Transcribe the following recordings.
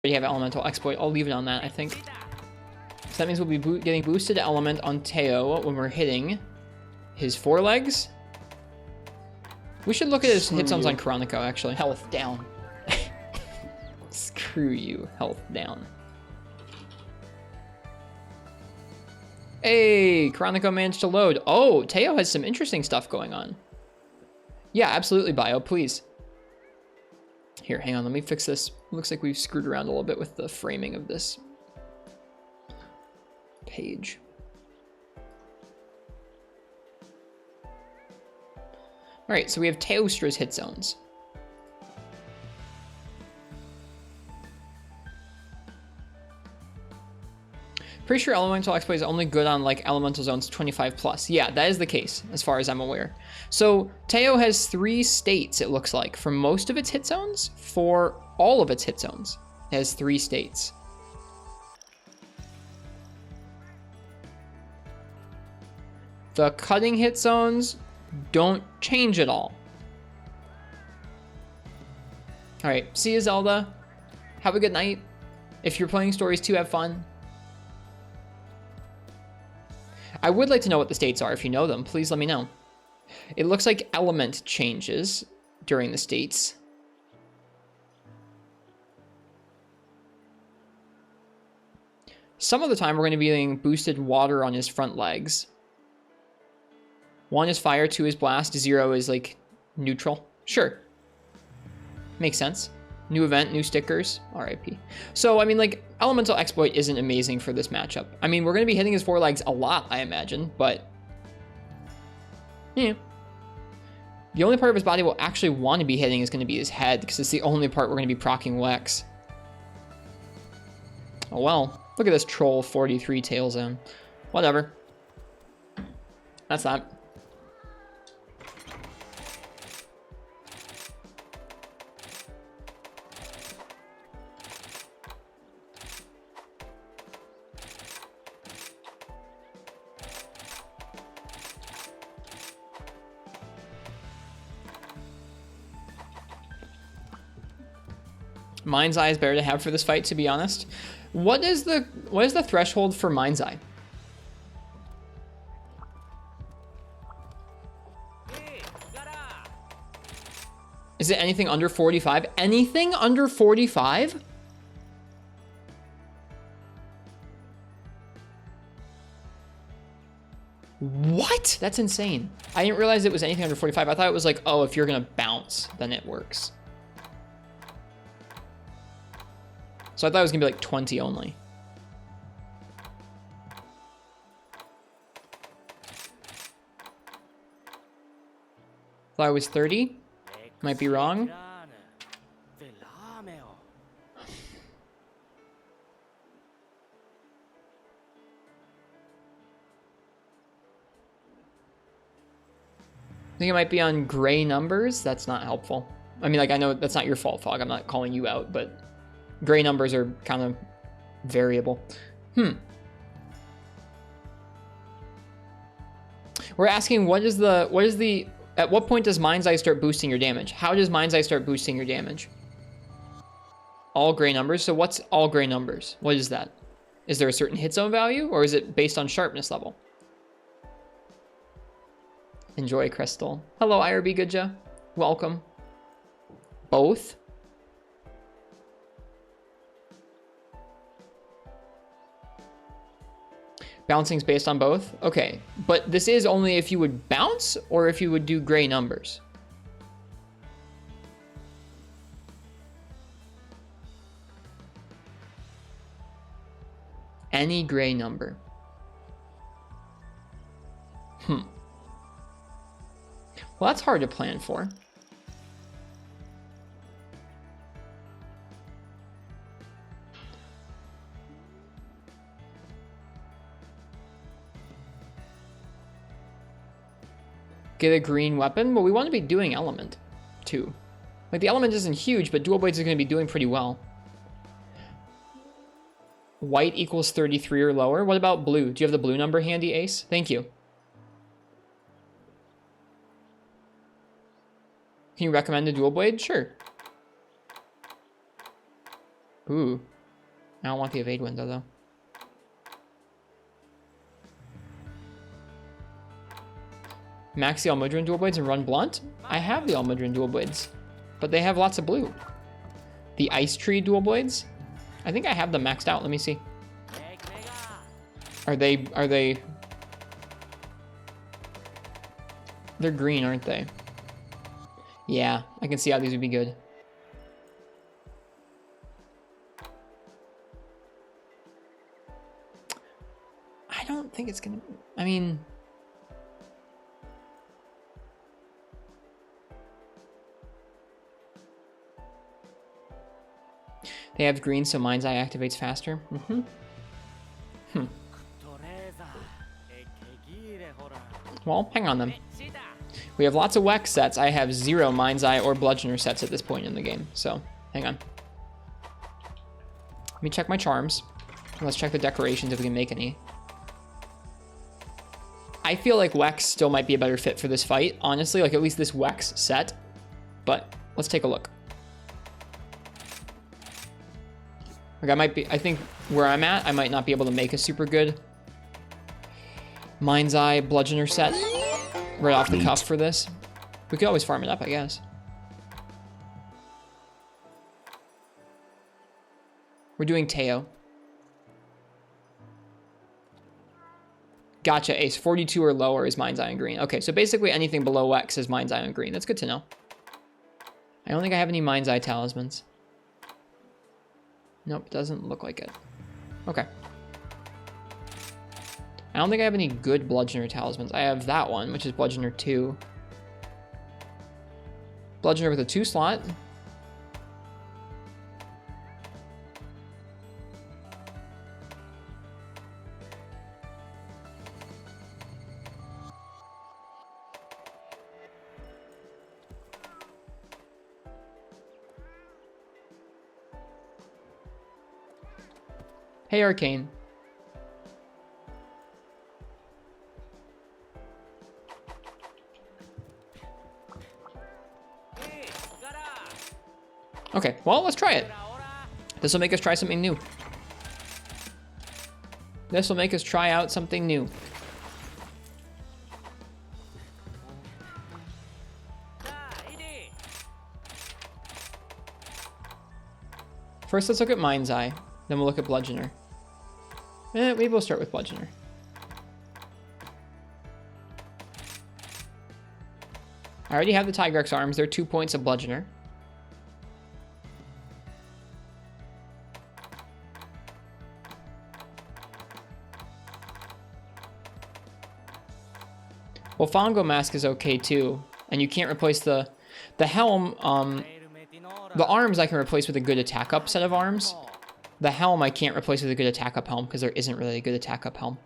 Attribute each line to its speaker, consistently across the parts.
Speaker 1: already have elemental exploit. I'll leave it on that, I think. So that means we'll be getting boosted element on Teo when we're hitting his forelegs. We should look at his hit zones on Chronico, actually. Health down. Screw you, health down. Hey, Chronico managed to load. Oh, Teo has some interesting stuff going on. Yeah, absolutely, Bio, please. Here, hang on, let me fix this. Looks like we've screwed around a little bit with the framing of this page. All right, so we have Teostra's hit zones. Pretty sure elemental exploit is only good on like elemental zones 25 plus. Yeah, that is the case as far as I'm aware. So Teo has 3 states, it looks like, for most of its hit zones. For all of its hit zones, it has 3 states. The cutting hit zones don't change at all. All right, see you, Zelda. Have a good night. If you're playing stories 2, have fun. I would like to know what the states are. If you know them, please let me know. It looks like element changes during the states. Some of the time we're going to be getting boosted water on his front legs. 1 is fire, 2 is blast, 0 is like neutral. Sure. Makes sense. New event, new stickers, RIP. So, I mean, like, elemental exploit isn't amazing for this matchup. I mean, we're going to be hitting his forelegs a lot, I imagine, but yeah. The only part of his body we'll actually want to be hitting is going to be his head, because it's the only part we're going to be proccing Lex. Oh well. Look at this troll 43 tail zone. Whatever. That's that. Mind's Eye is better to have for this fight, to be honest. What is the threshold for Mind's Eye? Is it anything under 45? Anything under 45? What? That's insane. I didn't realize it was anything under 45. I thought it was like, oh, if you're gonna bounce, then it works. So I thought it was gonna be like 20 only. Thought it was 30. Might be wrong. I think it might be on gray numbers. That's not helpful. I mean, like, I know that's not your fault, Fog. I'm not calling you out, but gray numbers are kind of variable. We're asking at what point does Mind's Eye start boosting your damage? How does Mind's Eye start boosting your damage? All gray numbers. So what's all gray numbers? What is that? Is there a certain hit zone value, or is it based on sharpness level? Enjoy, Crystal. Hello, IRB Goodja. Welcome. Both? Bouncing's based on both? Okay, but this is only if you would bounce or if you would do gray numbers. Any gray number. Well, that's hard to plan for. Get a green weapon? Well, we want to be doing element, too. Like, the element isn't huge, but dual blades is going to be doing pretty well. White equals 33 or lower. What about blue? Do you have the blue number handy, Ace? Thank you. Can you recommend a dual blade? Sure. Ooh. I don't want the evade window, though. Max the Almudron dual blades and run blunt? I have the Almudron dual blades, but they have lots of blue. The Ice Tree dual blades? I think I have them maxed out. Let me see. Are they... They're green, aren't they? Yeah, I can see how these would be good. I don't think it's gonna... I mean... They have green, so Mind's Eye activates faster. Well, hang on then. We have lots of Wex sets. I have 0 Mind's Eye or Bludgeoner sets at this point in the game, so hang on. Let me check my charms. Let's check the decorations if we can make any. I feel like Wex still might be a better fit for this fight, honestly, like at least this Wex set, but let's take a look. Like I think where I'm at, I might not be able to make a super good Mind's Eye Bludgeoner set right off the cuff for this. We could always farm it up, I guess. We're doing Teo. Gotcha, Ace. 42 or lower is Mind's Eye on green. Okay, so basically anything below X is Mind's Eye on green. That's good to know. I don't think I have any Mind's Eye talismans. Nope, doesn't look like it. Okay. I don't think I have any good Bludgeoner talismans. I have that one, which is Bludgeoner 2. Bludgeoner with a 2 slot. Hey, Arcane. Okay, well, let's try it. This will make us try something new. This will make us try out something new. First, let's look at Mind's Eye. Then we'll look at Bludgeoner. Maybe we'll start with Bludgeoner. I already have the Tigrex arms. They're 2 points of Bludgeoner. Well, Fongo Mask is okay too. And you can't replace the helm. The arms I can replace with a good attack up set of arms. The helm I can't replace with a good attack up helm because there isn't really a good attack up helm.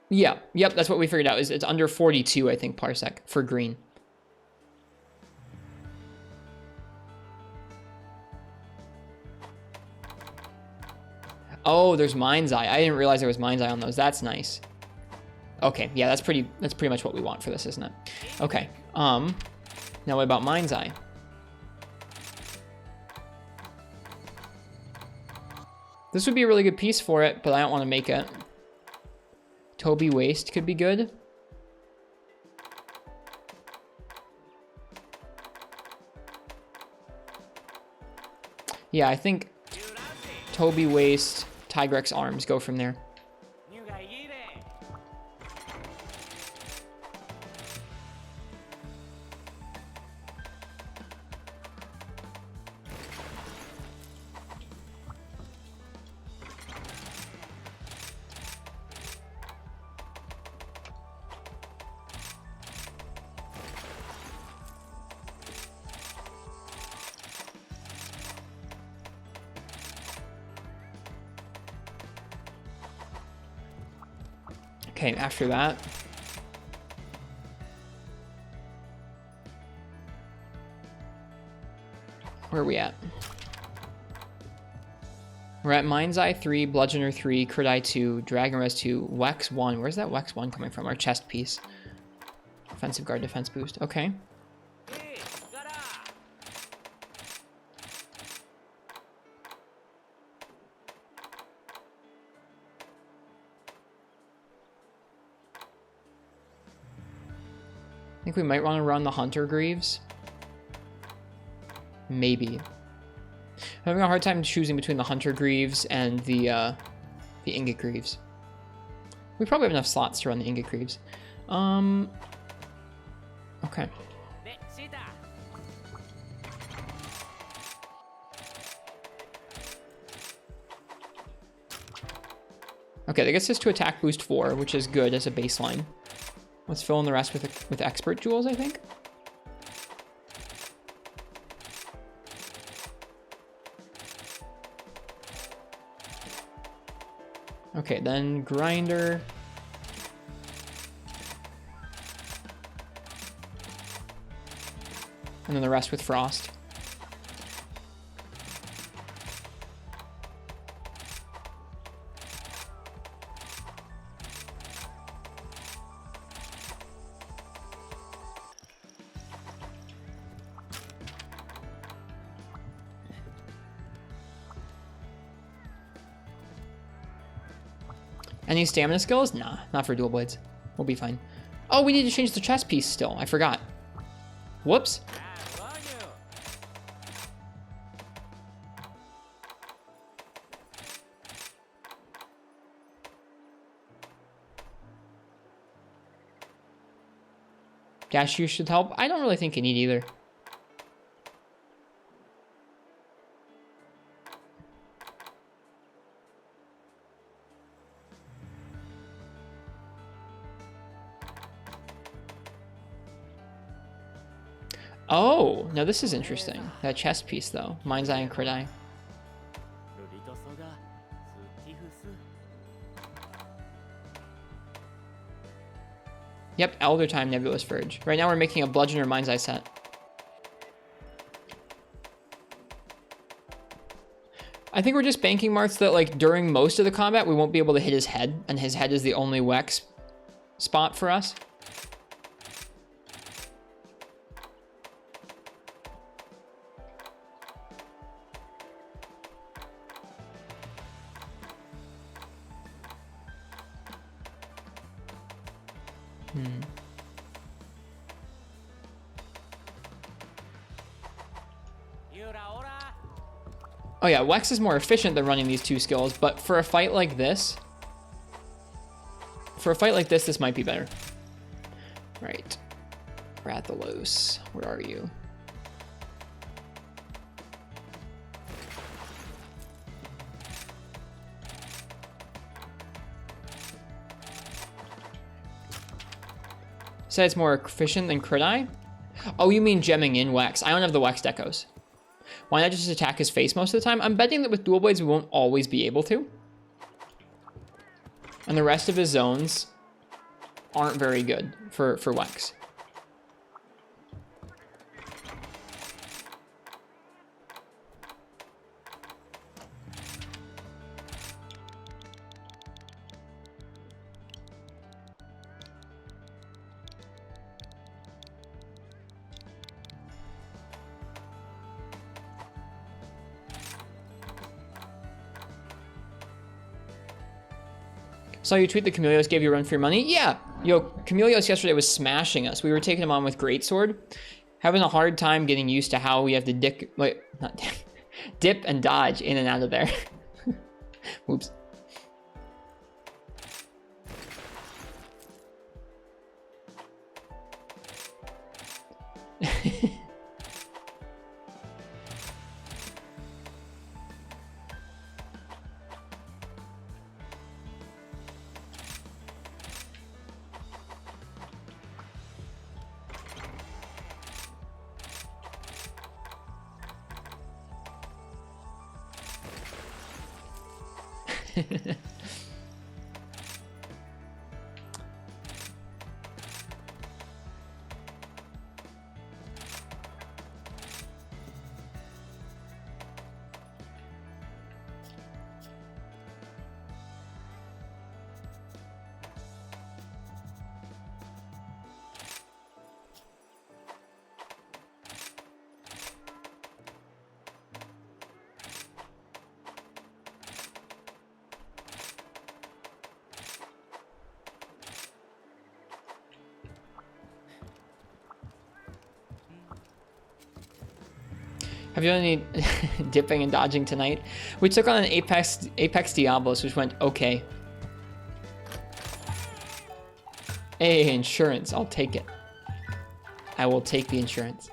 Speaker 1: Yeah, yep, that's what we figured out. Is it's under 42, I think, parsec for green. Oh, there's Mind's Eye. I didn't realize there was Mind's Eye on those. That's nice. Okay, yeah, that's pretty much what we want for this, isn't it? Okay. Now what about Mind's Eye? This would be a really good piece for it, but I don't want to make it. Toby Waste could be good. Yeah, I think Toby Waste, Tigrex arms go from there. Okay, after that. Where are we at? We're at Mind's Eye 3, Bludgeoner 3, Crit Eye 2, Dragon Res 2, Wex 1. Where's that Wex 1 coming from? Our chest piece. Offensive guard defense boost. Okay. think we might want to run the Hunter Greaves. Maybe. I'm having a hard time choosing between the Hunter Greaves and the Ingot Greaves. We probably have enough slots to run the Ingot Greaves. Okay. Okay, that gets us to attack boost 4, which is good as a baseline. Let's fill in the rest with expert jewels, I think. Okay, then grinder. And then the rest with frost. Any stamina skills? Nah, not for dual blades. We'll be fine. Oh, we need to change the chest piece still. I forgot. Whoops. Dash, you should help. I don't really think you need either. Oh, now this is interesting. That chest piece, though. Mind's Eye and Crit Eye. Yep, Elder Time Nebulous Verge. Right now we're making a Bludgeoner Mind's Eye set. I think we're just banking marks that, like, during most of the combat, we won't be able to hit his head, and his head is the only Wex spot for us. Oh yeah, Wex is more efficient than running these two skills, but for a fight like this, this might be better. Right. Rathalos, where are you? Say it's more efficient than Crit Eye? Oh, you mean gemming in Wex. I don't have the Wex decos. Why not just attack his face most of the time? I'm betting that with dual blades we won't always be able to. And the rest of his zones aren't very good for Wex. Saw you tweet the Chameleos gave you a run for your money. Yeah, yo, Chameleos yesterday was smashing us. We were taking him on with Greatsword. Having a hard time getting used to how we have to dip and dodge in and out of there. Oops. Have you done any dipping and dodging tonight? We took on an Apex Diablos, which went okay. Hey, insurance. I'll take it. I will take the insurance.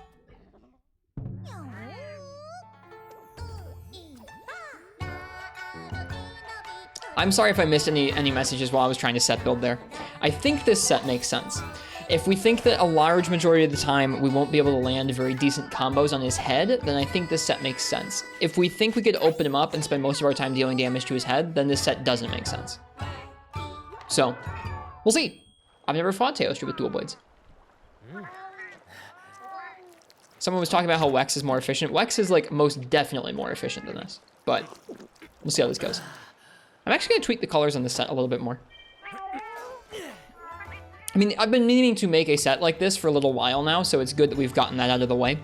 Speaker 1: I'm sorry if I missed any messages while I was trying to set build there. I think this set makes sense. If we think that a large majority of the time we won't be able to land very decent combos on his head, then I think this set makes sense. If we think we could open him up and spend most of our time dealing damage to his head, then this set doesn't make sense. So, we'll see. I've never fought Teostra with dual blades. Someone was talking about how Wex is more efficient. Wex is like most definitely more efficient than this, but we'll see how this goes. I'm actually gonna tweak the colors on this set a little bit more. I mean, I've been meaning to make a set like this for a little while now, so it's good that we've gotten that out of the way.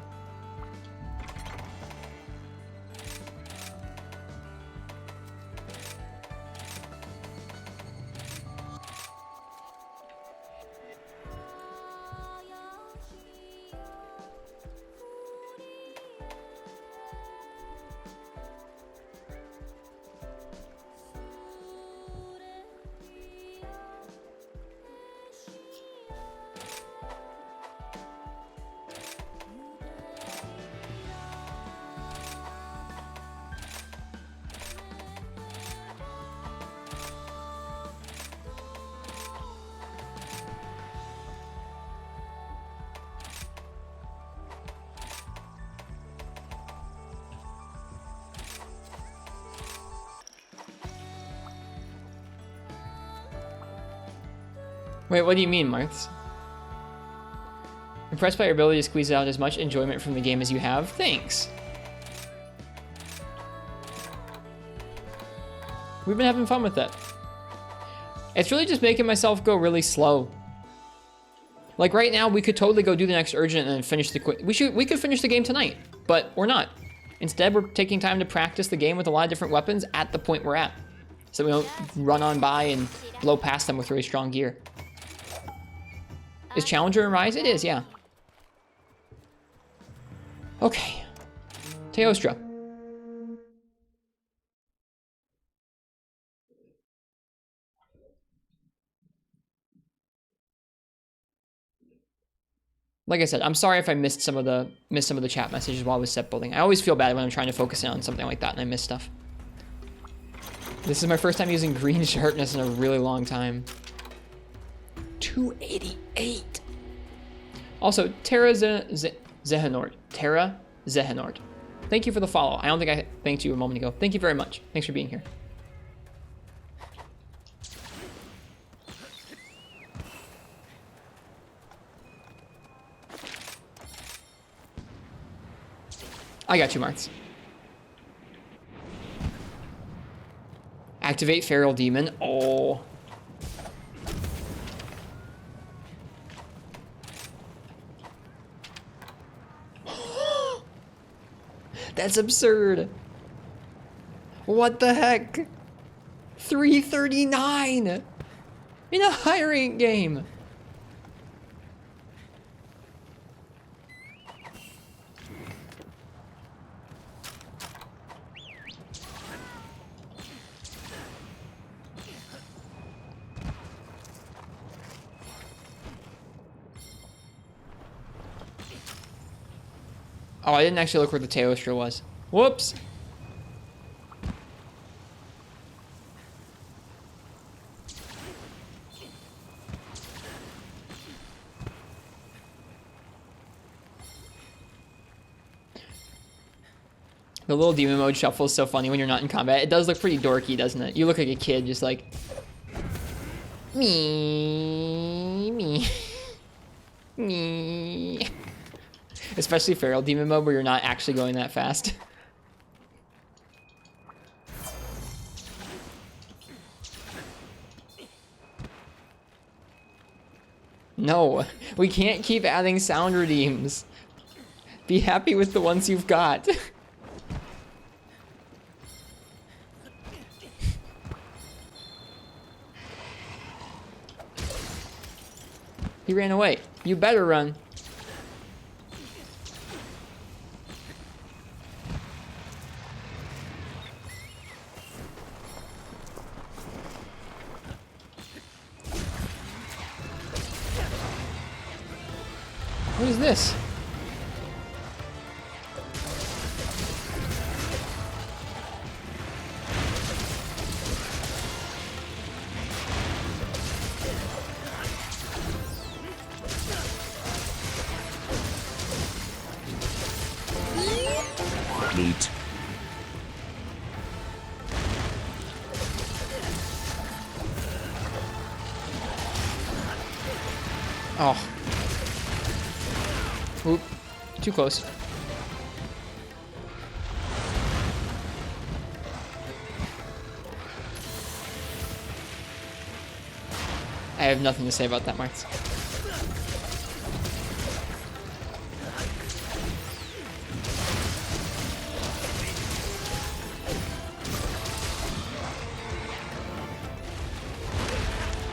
Speaker 1: Wait, what do you mean, Marths? Impressed by your ability to squeeze out as much enjoyment from the game as you have? Thanks. We've been having fun with it. It's really just making myself go really slow. Like right now, we could totally go do the next urgent and then finish the we could finish the game tonight, but we're not. Instead, we're taking time to practice the game with a lot of different weapons at the point we're at, so we don't run on by and blow past them with really strong gear. Is Challenger and Rise? It is, yeah. Okay. Teostra. Like I said, I'm sorry if I missed some of the chat messages while I was set building. I always feel bad when I'm trying to focus in on something like that and I miss stuff. This is my first time using green sharpness in a really long time. 288. Also, Terra Zehenort. Terra Zehenort. Thank you for the follow. I don't think I thanked you a moment ago. Thank you very much. Thanks for being here. I got you, Marths. Activate Feral Demon. Oh. That's absurd. What the heck? 339 in a high rank game. Oh, I didn't actually look where the Teostra was. Whoops. The little demon mode shuffle is so funny when you're not in combat. It does look pretty dorky, doesn't it? You look like a kid just like... Me. Me. Especially Feral Demon mode where you're not actually going that fast. No, we can't keep adding sound redeems. Be happy with the ones you've got. He ran away. You better run. is this?
Speaker 2: Neat.
Speaker 1: Oh. Oop. Too close. I have nothing to say about that, Marks.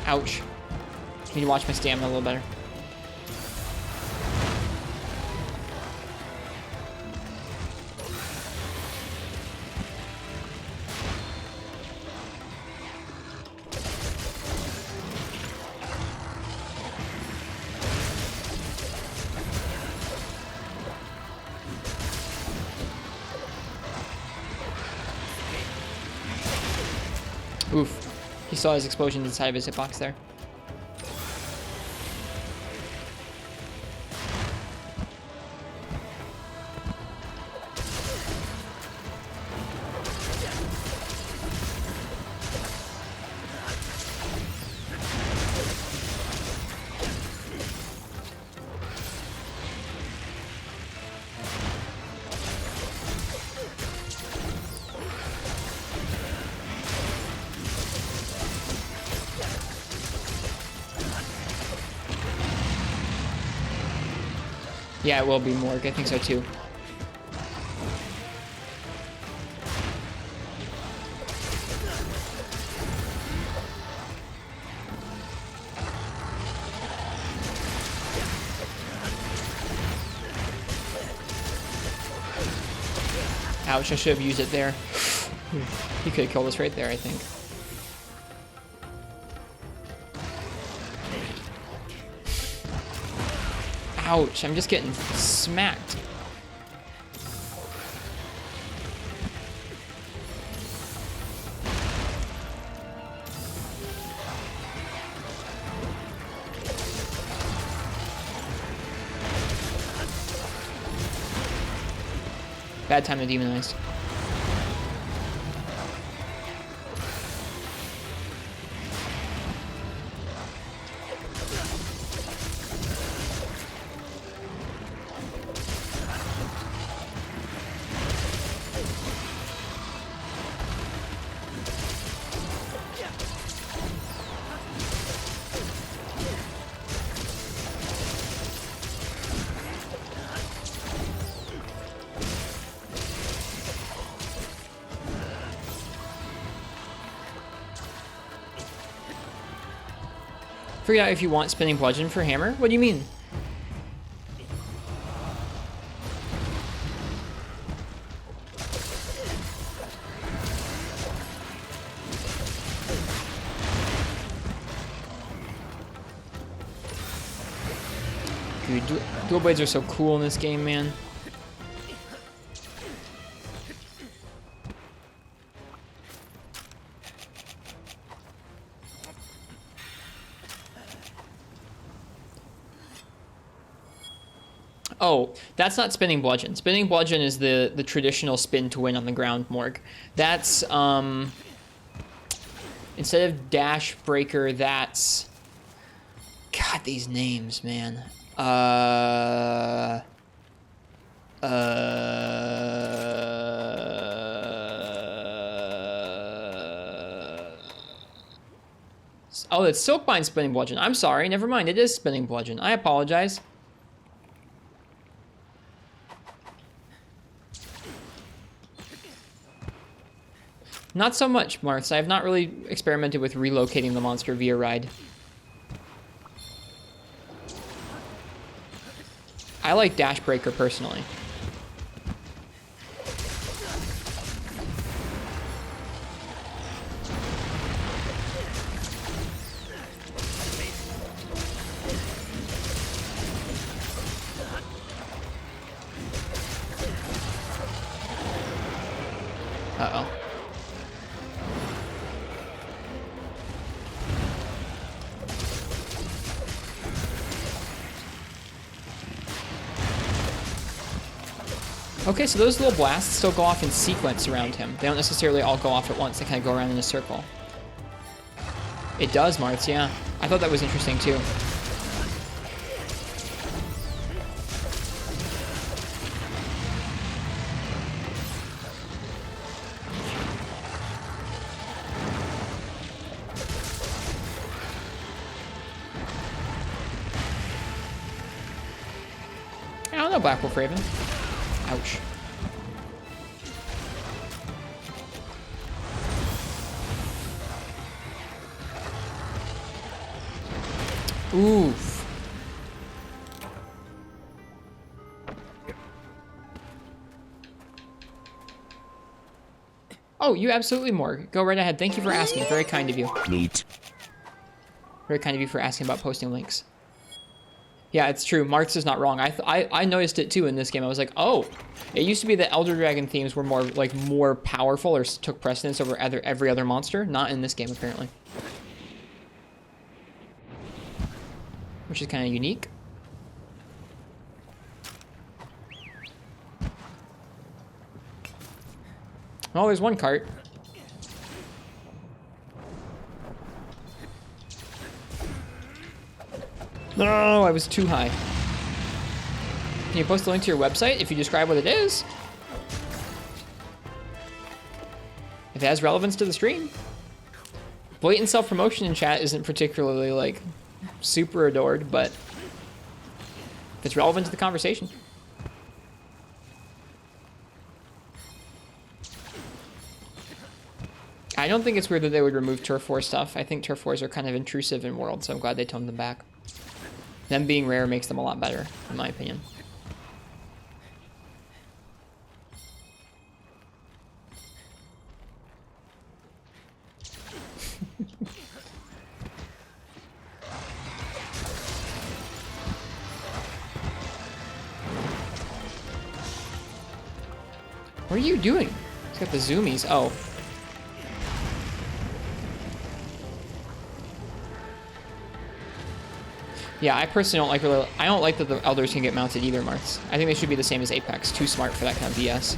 Speaker 1: Ouch. Need to watch my stamina a little better. Oof. He saw his explosion inside of his hitbox there. Yeah, it will be Morg. I think so too. Ouch, I should have used it there. He could have killed us right there, I think. Ouch, I'm just getting smacked. Bad time to demonize. Figure out if you want spinning bludgeon for hammer. What do you mean? Dude, dual blades are so cool in this game, man. Oh, that's not spinning bludgeon. Spinning bludgeon is the traditional spin to win on the ground Morg. That's instead of dash breaker, that's God, these names, man. Oh, it's Silkbind spinning bludgeon. I'm sorry, never mind. It is spinning bludgeon. I apologize. Not so much, Marths. I have not really experimented with relocating the monster via ride. I like Dash Breaker personally. Uh-oh. Okay, so those little blasts still go off in sequence around him. They don't necessarily all go off at once. They kind of go around in a circle. It does, Martz, yeah. I thought that was interesting, too. I don't know, Black Wolf Raven. Ouch. Oof. Oh, you absolutely, Morg. Go right ahead. Thank you for asking. Very kind of you.
Speaker 2: Neat.
Speaker 1: Very kind of you for asking about posting links. Yeah, it's true. Marx is not wrong. I noticed it too in this game. I was like, oh, it used to be that Elder Dragon themes were more powerful or took precedence over every other monster. Not in this game, apparently. Which is kind of unique. Oh, there's one cart. No, I was too high. Can you post a link to your website if you describe what it is? If it has relevance to the stream. Blatant self-promotion in chat isn't particularly, like, super adored, but if it's relevant to the conversation. I don't think it's weird that they would remove turf war stuff. I think turf wars are kind of intrusive in World, so I'm glad they toned them back. Them being rare makes them a lot better, in my opinion. What are you doing? He's got the zoomies. Oh. Yeah, I personally I don't like that the elders can get mounted either, Marks. I think they should be the same as Apex. Too smart for that kind of BS.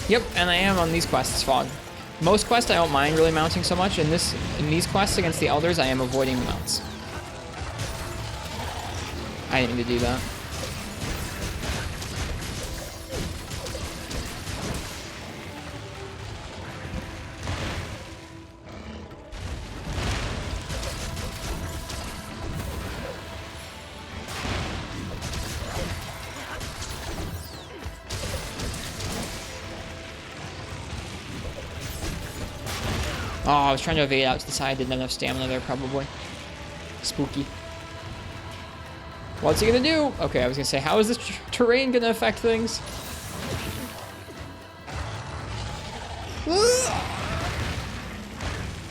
Speaker 1: Yep, and I am on these quests, Fog. Most quests I don't mind really mounting so much. In these quests against the elders, I am avoiding the mounts. I didn't need to do that. Oh, I was trying to evade out to the side. Didn't have enough stamina there, probably. Spooky. What's he gonna do? Okay, I was gonna say, how is this terrain gonna affect things?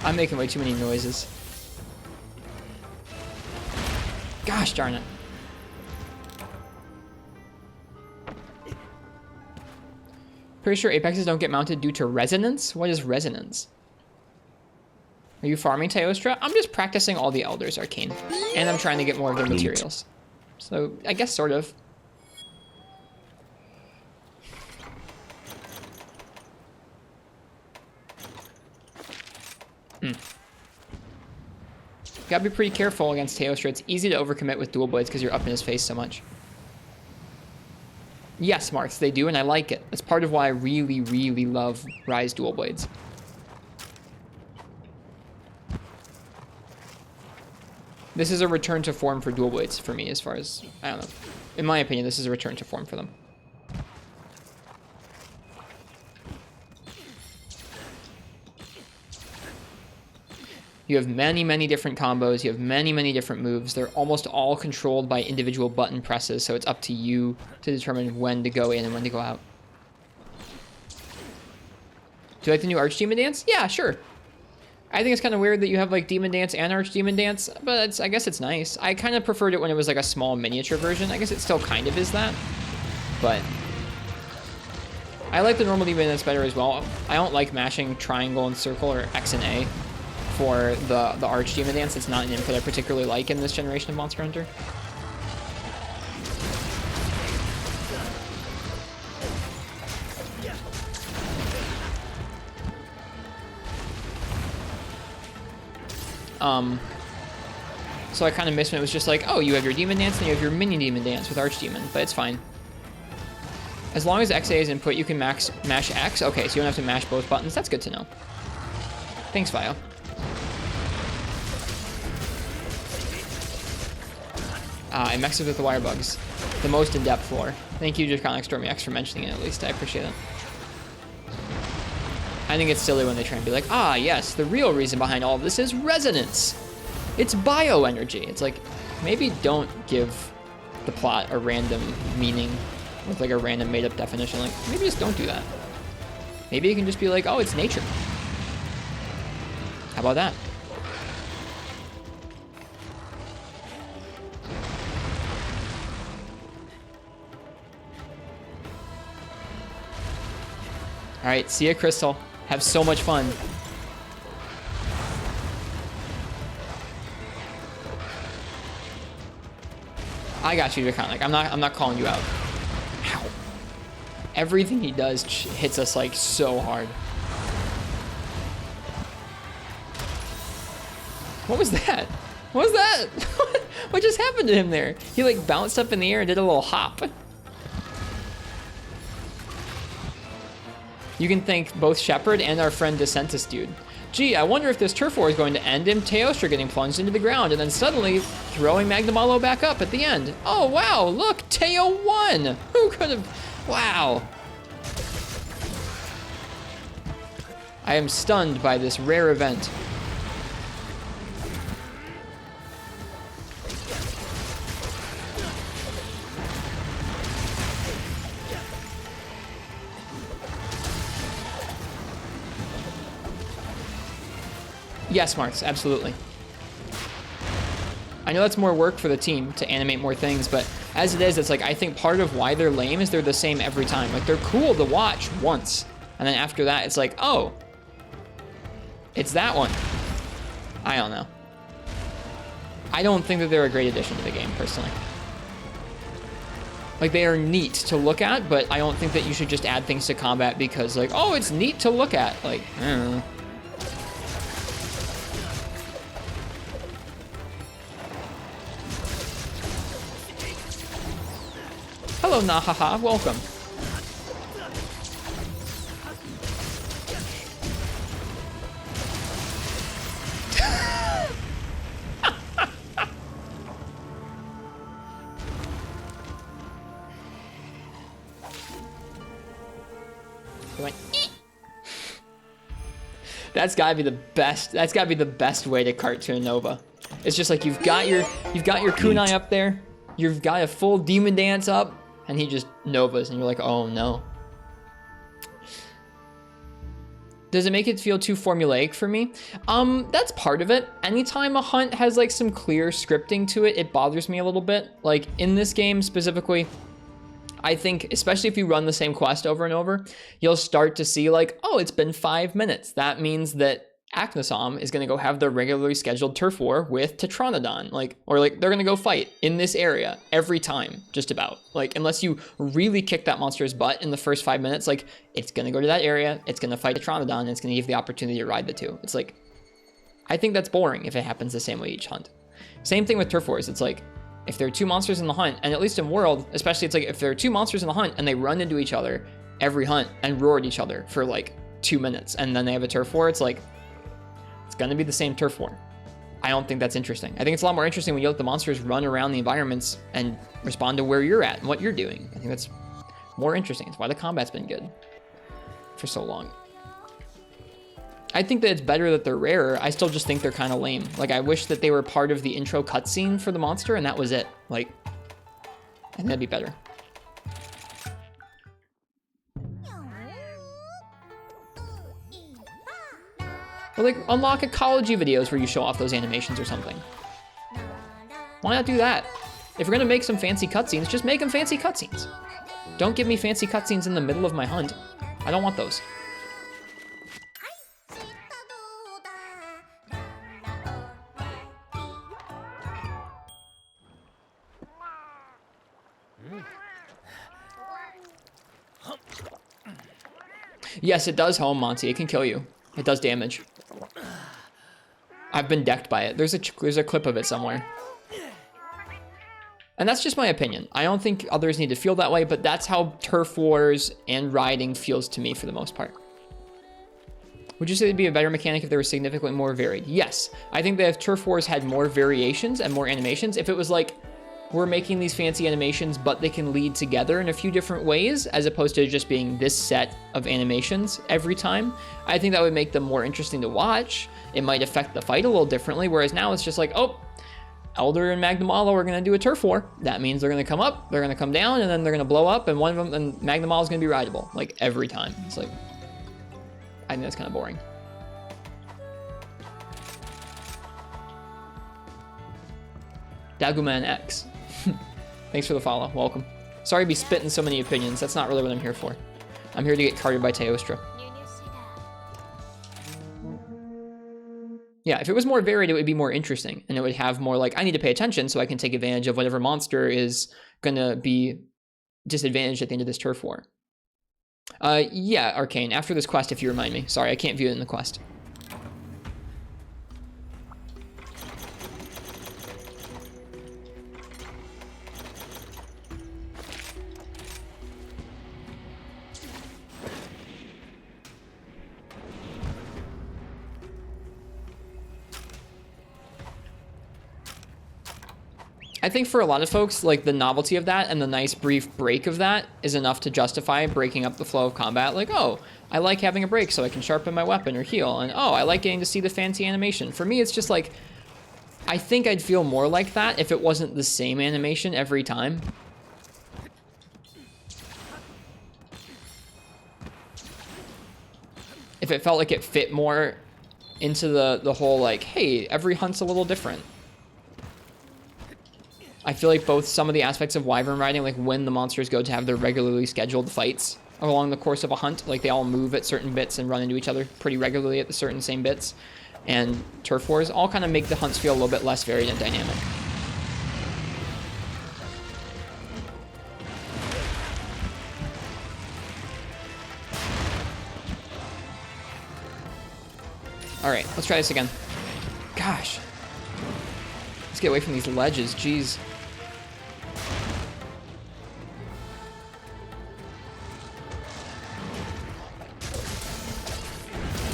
Speaker 1: I'm making way too many noises. Gosh darn it. Pretty sure Apexes don't get mounted due to resonance? What is resonance? Are you farming Teostra? I'm just practicing all the Elders Arcane. And I'm trying to get more of their materials. So, I guess sort of. Gotta be pretty careful against Teostra. It's easy to overcommit with dual blades because you're up in his face so much. Yes, Marks, they do, and I like it. That's part of why I really, really love Rise dual blades. This is a return to form for dual blades for me, as far as, I don't know. In my opinion, this is a return to form for them. You have many, many different combos. You have many, many different moves. They're almost all controlled by individual button presses, so it's up to you to determine when to go in and when to go out. Do you like the new Archdemon dance? Yeah, sure. I think it's kind of weird that you have like Demon Dance and Archdemon Dance, but I guess it's nice. I kind of preferred it when it was like a small miniature version. I guess it still kind of is that, but I like the normal Demon Dance better as well. I don't like mashing triangle and circle or X and A for the Archdemon Dance. It's not an input I particularly like in this generation of Monster Hunter. So I kind of missed when it was just like, oh, you have your Demon Dance and you have your Mini Demon Dance with Archdemon, but it's fine. As long as XA is input, you can mash X. Okay, so you don't have to mash both buttons. That's good to know. Thanks, Vio. I mixed it with the wire bugs. The most in-depth lore. Thank you, Draconic Stormy X, for mentioning it at least. I appreciate it. I think it's silly when they try and be like, ah, yes, the real reason behind all of this is resonance. It's bioenergy. It's like, maybe don't give the plot a random meaning with like a random made-up definition. Like, maybe just don't do that. Maybe you can just be like, oh, it's nature. How about that? All right, see ya, Crystal. Have so much fun. I got you, Draconic. I'm not calling you out. Ow. Everything he does hits us like so hard. What was that? What was that? What just happened to him there? He like bounced up in the air and did a little hop. You can thank both Shepard and our friend Descentus dude. Gee, I wonder if this turf war is going to end in Teostra getting plunged into the ground and then suddenly throwing Magnamalo back up at the end. Oh, wow, look, Teo won! Who could have... Wow. I am stunned by this rare event. Yes, Marks, absolutely. I know that's more work for the team to animate more things, but as it is, it's like, I think part of why they're lame is they're the same every time. Like, they're cool to watch once, and then after that, it's like, oh, it's that one. I don't know. I don't think that they're a great addition to the game, personally. Like, they are neat to look at, but I don't think that you should just add things to combat because, like, oh, it's neat to look at. Like, I don't know. Hello, Nahaha. Welcome. That's gotta be the best. That's gotta be the best way to cartoon Nova. It's just like you've got your kunai up there, you've got a full demon dance up, and he just Novas, and you're like, oh no. Does it make it feel too formulaic for me? That's part of it. Anytime a hunt has like some clear scripting to it, it bothers me a little bit. Like in this game specifically, I think, especially if you run the same quest over and over, you'll start to see like, oh, it's been 5 minutes. That means that Aknosom is gonna go have the regularly scheduled turf war with Tetranodon, or they're gonna go fight in this area every time, just about. Like, unless you really kick that monster's butt in the first 5 minutes, like, it's gonna go to that area, it's gonna fight Tetranodon, and it's gonna give the opportunity to ride the two. It's like, I think that's boring if it happens the same way each hunt. Same thing with turf wars. It's like, if there are two monsters in the hunt, and at least in World, especially, it's like, if there are two monsters in the hunt and they run into each other every hunt and roar at each other for like 2 minutes, and then they have a turf war, it's like, it's gonna be the same turf war. I don't think that's interesting. I think it's a lot more interesting when you let the monsters run around the environments and respond to where you're at and what you're doing. I think that's more interesting. It's why the combat's been good for so long. I think that it's better that they're rarer. I still just think they're kind of lame. Like, I wish that they were part of the intro cutscene for the monster, and that was it. Like, I think that'd be better. Or like, unlock ecology videos where you show off those animations or something. Why not do that? If you're gonna make some fancy cutscenes, just make them fancy cutscenes. Don't give me fancy cutscenes in the middle of my hunt. I don't want those. Yes, it does home, Monty. It can kill you. It does damage. I've been decked by it. There's a clip of it somewhere. And that's just my opinion. I don't think others need to feel that way, but that's how turf wars and riding feels to me for the most part. Would you say it'd be a better mechanic if they were significantly more varied? Yes. I think that if turf wars had more variations and more animations, if it was like, we're making these fancy animations, but they can lead together in a few different ways, as opposed to just being this set of animations every time, I think that would make them more interesting to watch. It might affect the fight a little differently, whereas now it's just like, oh, Elder and Magnamalo are going to do a turf war. That means they're going to come up, they're going to come down, and then they're going to blow up, and one of them, and Magnamalo is going to be rideable, like, every time. It's like, I think that's kind of boring. Daguman X. Thanks for the follow. Welcome. Sorry to be spitting so many opinions. That's not really what I'm here for. I'm here to get carded by Teostra. Yeah, if it was more varied, it would be more interesting. And it would have more like, I need to pay attention so I can take advantage of whatever monster is going to be disadvantaged at the end of this turf war. Yeah, Arcane. After this quest, if you remind me. Sorry, I can't view it in the quest. I think for a lot of folks, like the novelty of that and the nice brief break of that is enough to justify breaking up the flow of combat. Like, oh, I like having a break so I can sharpen my weapon or heal. And oh, I like getting to see the fancy animation. For me, it's just like, I think I'd feel more like that if it wasn't the same animation every time. If it felt like it fit more into the whole like, hey, every hunt's a little different. I feel like both some of the aspects of wyvern riding, like when the monsters go to have their regularly scheduled fights along the course of a hunt, like they all move at certain bits and run into each other pretty regularly at the certain same bits, and turf wars all kind of make the hunts feel a little bit less varied and dynamic. All right, let's try this again. Gosh. Let's get away from these ledges, jeez.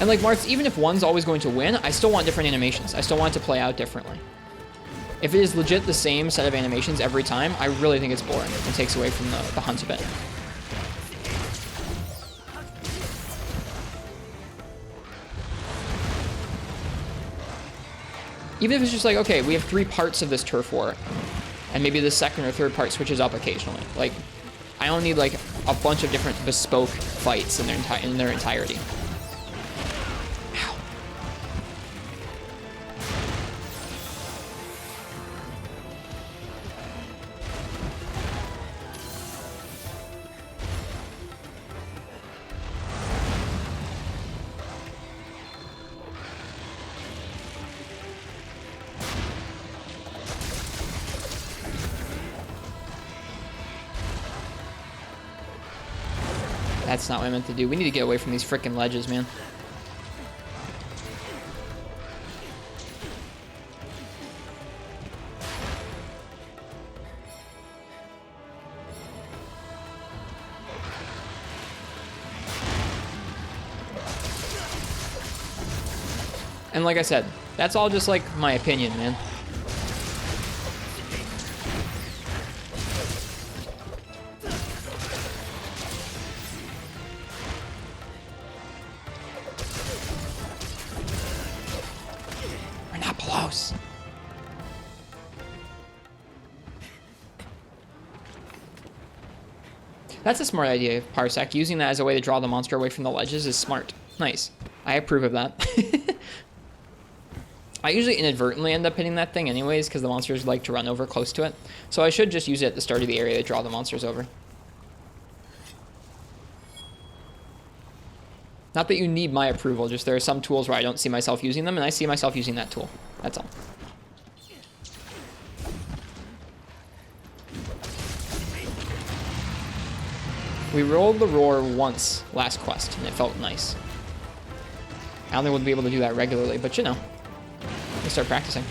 Speaker 1: And like Martz, even if one's always going to win, I still want different animations. I still want it to play out differently. If it is legit the same set of animations every time, I really think it's boring. It takes away from the hunt a bit. Even if it's just like, okay, we have 3 parts of this turf war, and maybe the second or third part switches up occasionally. Like, I don't need like a bunch of different bespoke fights in their entirety. Ow. That's not what I meant to do. We need to get away from these frickin' ledges, man. And like I said, that's all just like my opinion, man. mouse. That's a smart idea, Parsec. Using that as a way to draw the monster away from the ledges is smart. Nice. I approve of that. I usually inadvertently end up hitting that thing anyways because the monsters like to run over close to it. So I should just use it at the start of the area to draw the monsters over. Not that you need my approval, just there are some tools where I don't see myself using them, and I see myself using that tool. That's all. We rolled the roar once last quest, and it felt nice. I don't think we'll be able to do that regularly, but you know, we start practicing.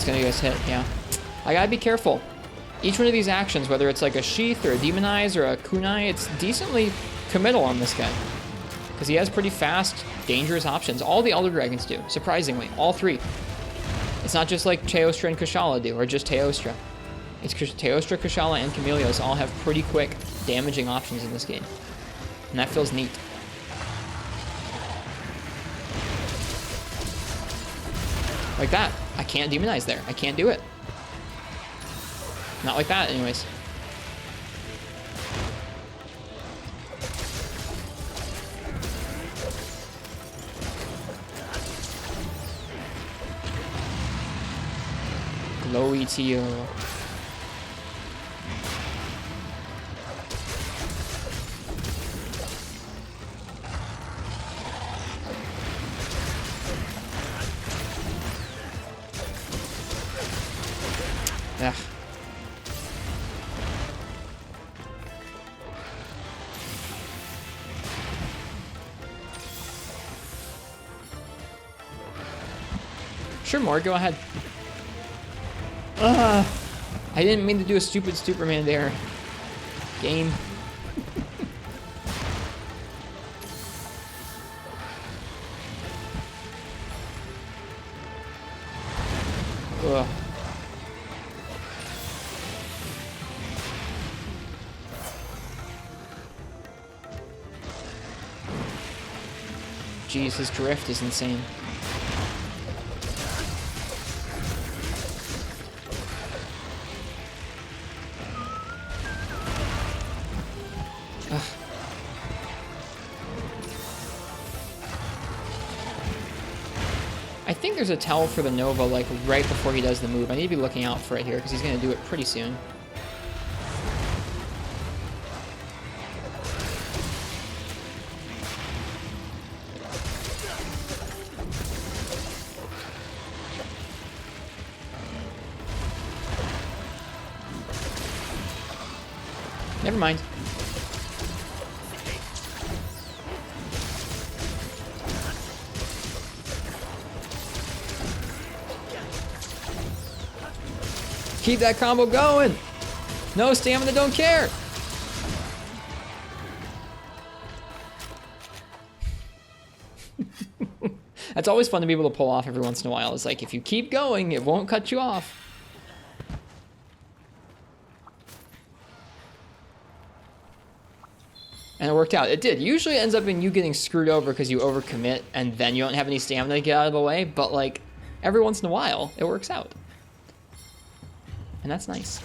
Speaker 1: Gonna get us hit, yeah. I gotta be careful. Each one of these actions, whether it's like a Sheath or a Demonize or a Kunai, it's decently committal on this guy. Because he has pretty fast, dangerous options. All the Elder Dragons do, surprisingly. All three. It's not just like Teostra and Kushala do, or just Teostra. It's Teostra, Kushala, and Chameleos all have pretty quick, damaging options in this game. And that feels neat. Like that. I can't demonize there. I can't do it. Not like that, anyways. Glowy Teo. Ugh. Sure, more. Go ahead. I didn't mean to do a stupid Superman there. Game. Ugh. Jeez, his drift is insane. Ugh. I think there's a tell for the Nova, like, right before he does the move. I need to be looking out for it here, because he's going to do it pretty soon. Never mind. Keep that combo going. No stamina, don't care. That's always fun to be able to pull off every once in a while. It's like, if you keep going, it won't cut you off. And it worked out. It did. Usually it ends up in you getting screwed over because you overcommit and then you don't have any stamina to get out of the way. But, like, every once in a while, it works out. And that's nice.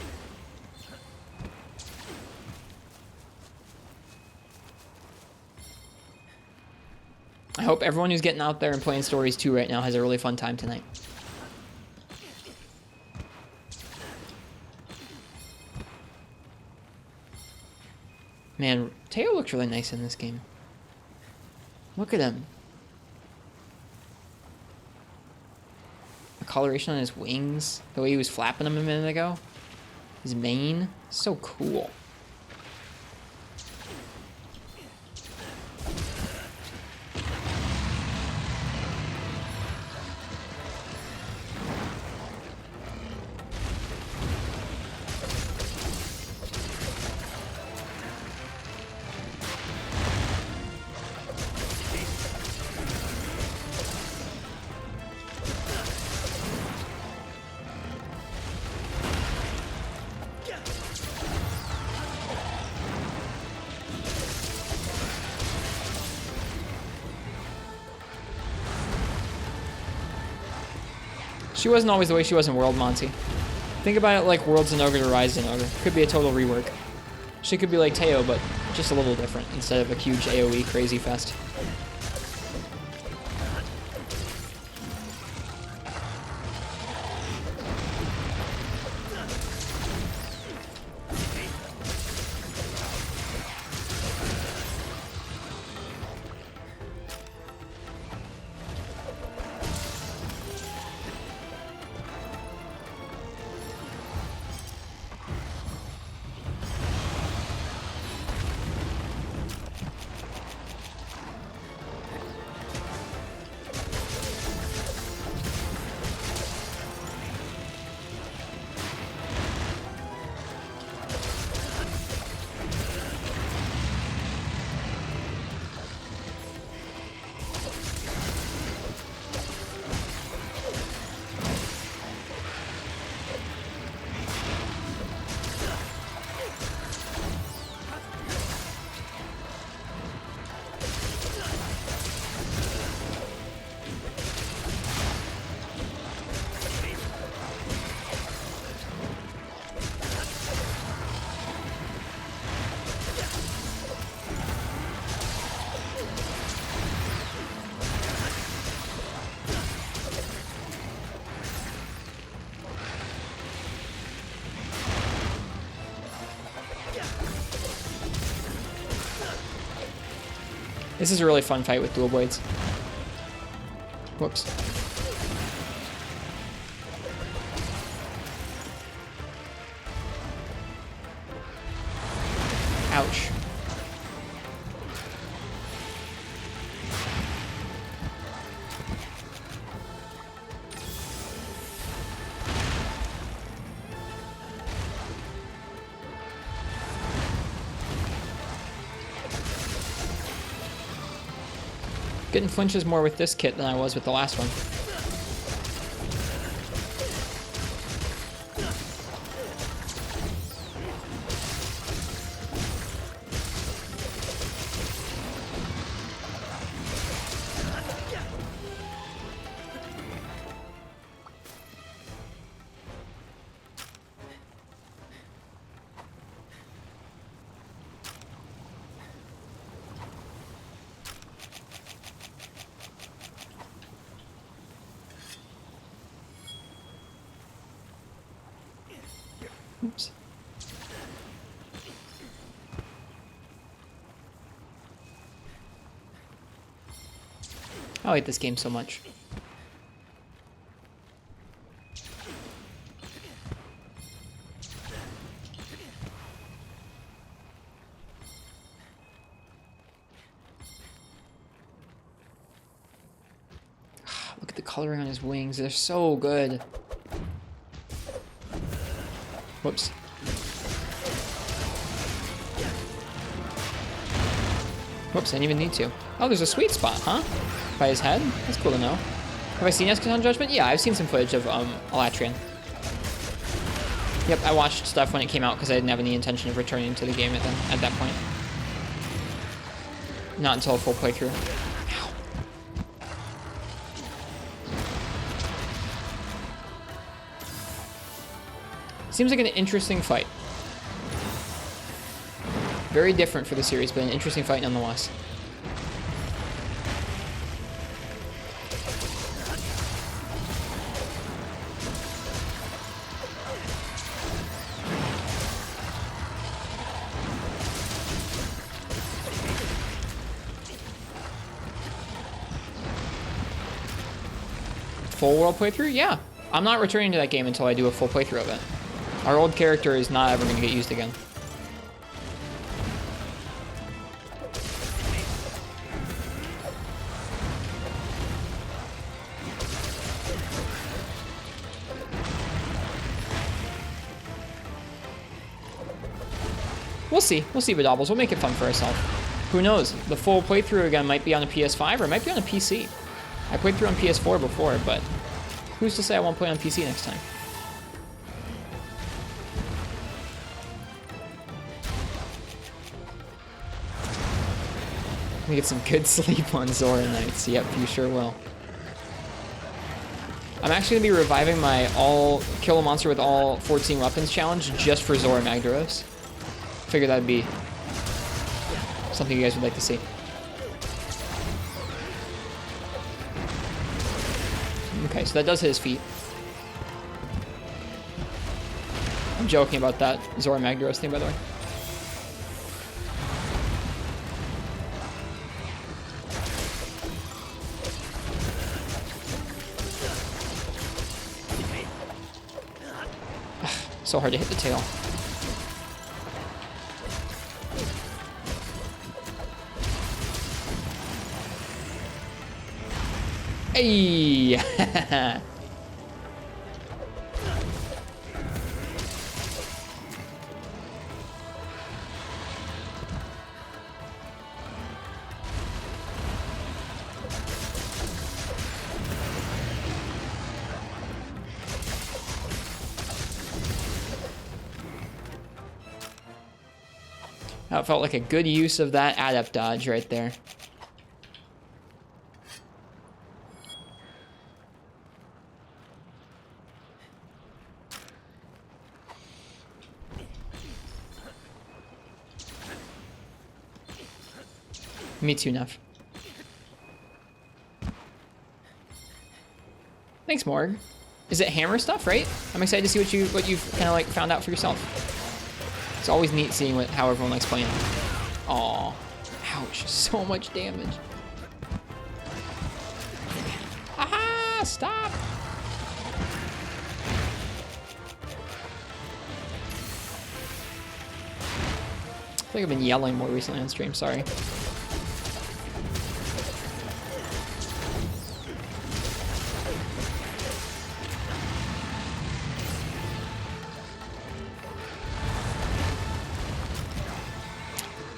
Speaker 1: I hope everyone who's getting out there and playing Stories 2 right now has a really fun time tonight. Man, Teo looks really nice in this game. Look at him. The coloration on his wings, the way he was flapping them a minute ago. His mane, so cool. She wasn't always the way she was in World, Monty. Think about it like World's an ogre to Rise an ogre. Could be a total rework. She could be like Teo, but just a little different instead of a huge AoE crazy fest. This is a really fun fight with dual blades. Whoops. Ouch. Getting flinches more with this kit than I was with the last one. Oops. I hate this game so much. Look at the coloring on his wings. They're so good. Whoops. Whoops, I didn't even need to. Oh, there's a sweet spot, huh? By his head? That's cool to know. Have I seen Eschaton Judgment? Yeah, I've seen some footage of Alatrian. Yep, I watched stuff when it came out because I didn't have any intention of returning to the game at that point. Not until a full playthrough. Seems like an interesting fight. Very different for the series, but an interesting fight nonetheless. Full world playthrough? Yeah. I'm not returning to that game until I do a full playthrough of it. Our old character is not ever going to get used again. We'll see. We'll see, Badobbles. We'll make it fun for ourselves. Who knows? The full playthrough again might be on a PS5 or it might be on a PC. I played through on PS4 before, but who's to say I won't play on PC next time? We get some good sleep on Zora nights. Yep, you sure will. I'm actually gonna be reviving my all kill a monster with all 14 weapons challenge just for Zora Magdaros. Figure that'd be something you guys would like to see. Okay, so that does hit his feet. I'm joking about that Zora Magdaros thing, by the way. So hard to hit the tail. Hey! That felt like a good use of that adept dodge right there. Me too, Nev. Thanks, Morg. Is it hammer stuff, right? I'm excited to see what you've kind of like found out for yourself. It's always neat seeing how everyone likes playing. Aw. Ouch. So much damage. Aha! Stop! I feel like I've been yelling more recently on stream, sorry.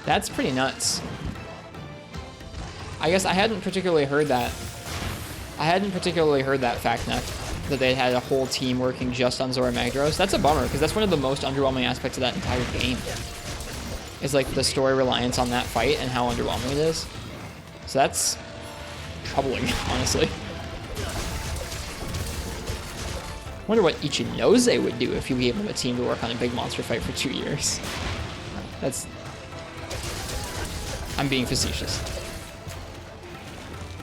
Speaker 1: That's pretty nuts. I guess I hadn't particularly heard that. I hadn't particularly heard that fact, Neck, that they had a whole team working just on Zora Magdaros. That's a bummer, because that's one of the most underwhelming aspects of that entire game. Is like the story reliance on that fight and how underwhelming it is. So that's troubling, honestly. Wonder what Ichinose would do if you gave him a team to work on a big monster fight for 2 years. That's... I'm being facetious.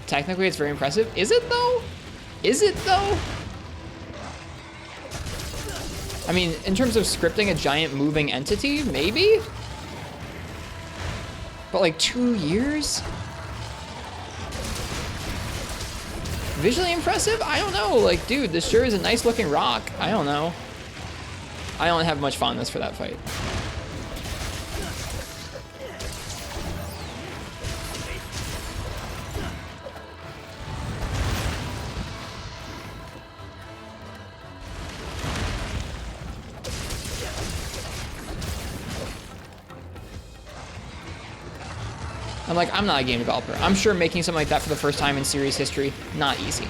Speaker 1: Technically, it's very impressive. Is it, though? Is it, though? I mean, in terms of scripting a giant moving entity, maybe? But, like, 2 years? Visually impressive? I don't know. Like, dude, this sure is a nice-looking rock. I don't know. I don't have much fondness for that fight. I'm like, I'm not a game developer. I'm sure making something like that for the first time in series history, not easy.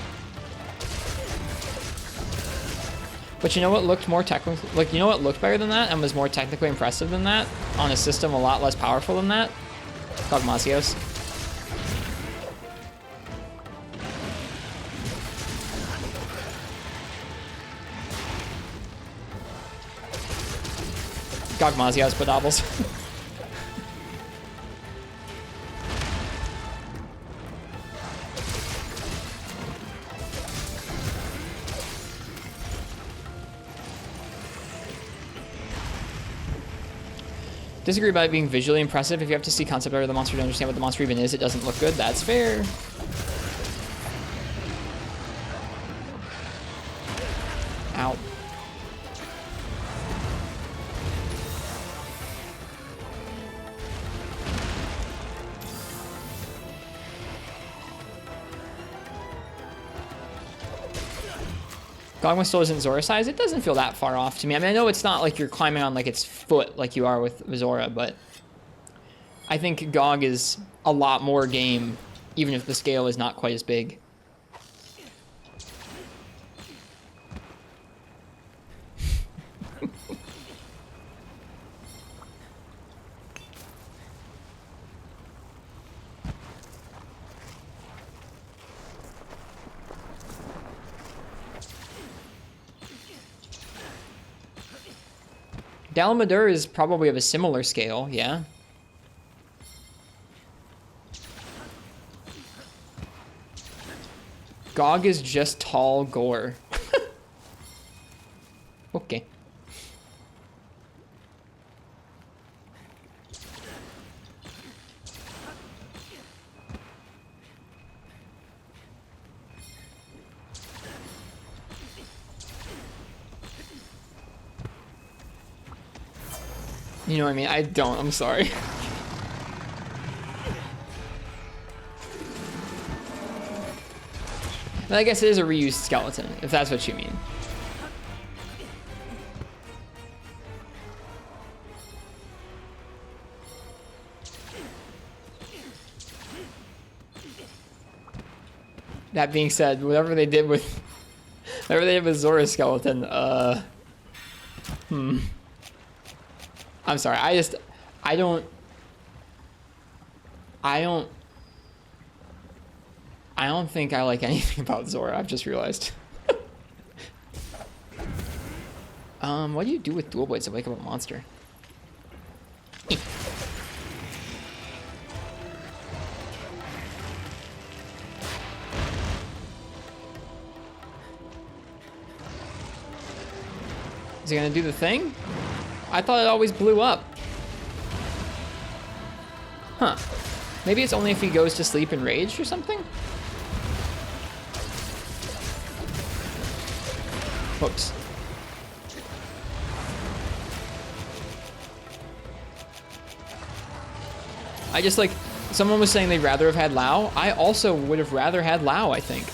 Speaker 1: But you know what looked more technical? Like, you know what looked better than that and was more technically impressive than that on a system a lot less powerful than that? Gogmasios. Gogmasios, but doubles. Disagree about it being visually impressive. If you have to see concept art of the monster to understand what the monster even is, it doesn't look good. That's fair. Ow. Gogma still isn't Zora size. It doesn't feel that far off to me. I mean, I know it's not like you're climbing on like its foot like you are with Zora, but I think Gog is a lot more game, even if the scale is not quite as big. Dalmadur is probably of a similar scale, yeah. Gog is just tall gore. Okay. You know what I mean? I don't, I'm sorry. But I guess it is a reused skeleton, if that's what you mean. That being said, whatever they did with Zora's skeleton, I'm sorry, I don't think I like anything about Zora, I've just realized. What do you do with dual blades to wake up a monster? Is he gonna do the thing? I thought it always blew up. Huh. Maybe it's only if he goes to sleep enraged or something? Whoops. I just like, someone was saying they'd rather have had Lao. I also would have rather had Lao, I think.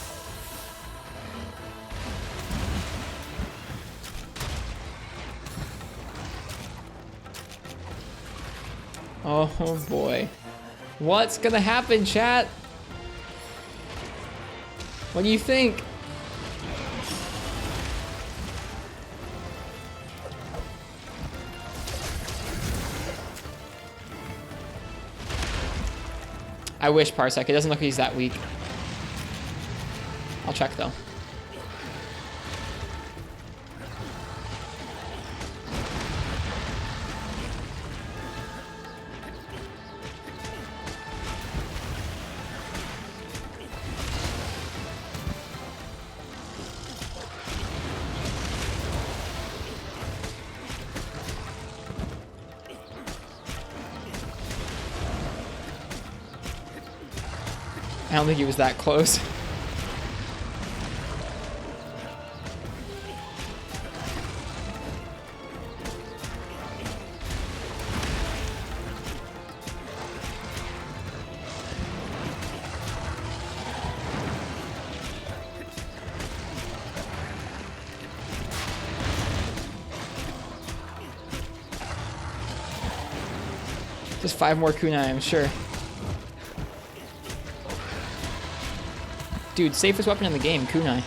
Speaker 1: Oh boy. What's gonna happen, chat? What do you think? I wish, Parsec. It doesn't look like he's that weak. I'll check though. I don't think he was that close. Just 5 more kunai, I'm sure. Dude, safest weapon in the game, kunai.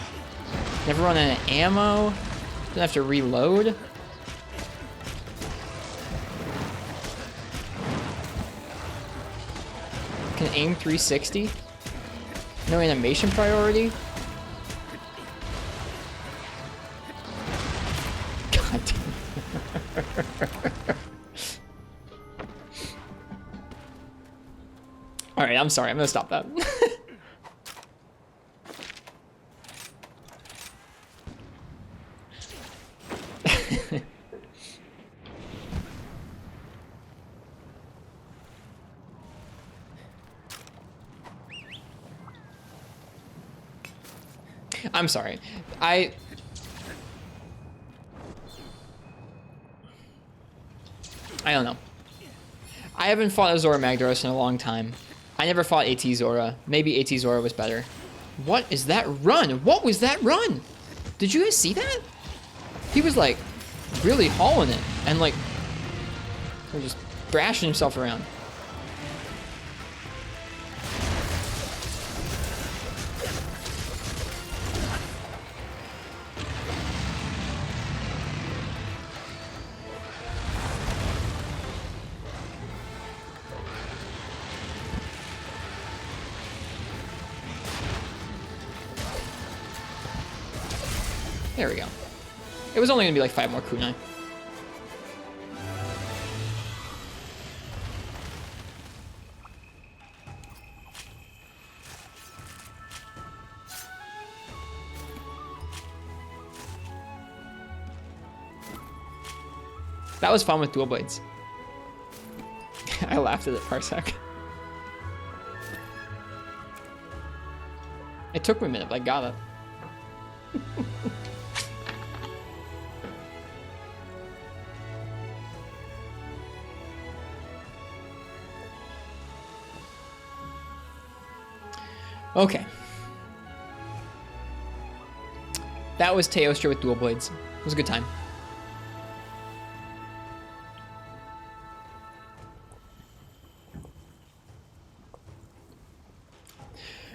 Speaker 1: Never run out of ammo. Don't have to reload. Can aim 360. No animation priority. God damn. Alright, I'm sorry. I'm gonna stop that. I'm sorry. I don't know. I haven't fought a Zora Magdaros in a long time. I never fought AT Zora. Maybe AT Zora was better. What is that run? What was that run? Did you guys see that? He was like really hauling it and like just thrashing himself around. There we go. It was only gonna be like 5 more kunai. That was fun with dual blades. I laughed at it, Parsec. It took me a minute, but I got it. Okay. That was Teostra with dual blades. It was a good time.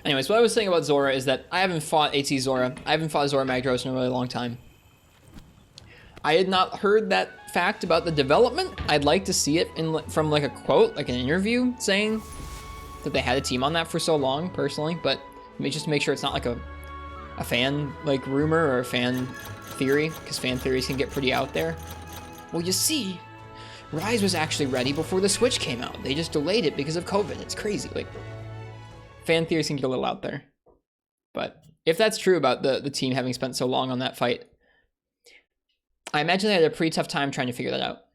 Speaker 1: Anyways, what I was saying about Zora is that I haven't fought AT Zora. I haven't fought Zora Magdaros in a really long time. I had not heard that fact about the development. I'd like to see it from like a quote, like an interview saying that they had a team on that for so long, personally. But just to make sure it's not like a fan like rumor or a fan theory, because fan theories can get pretty out there. Well, you see, Rise was actually ready before the Switch came out. They just delayed it because of COVID. It's crazy. Like, fan theories can get a little out there. But if that's true about the team having spent so long on that fight, I imagine they had a pretty tough time trying to figure that out.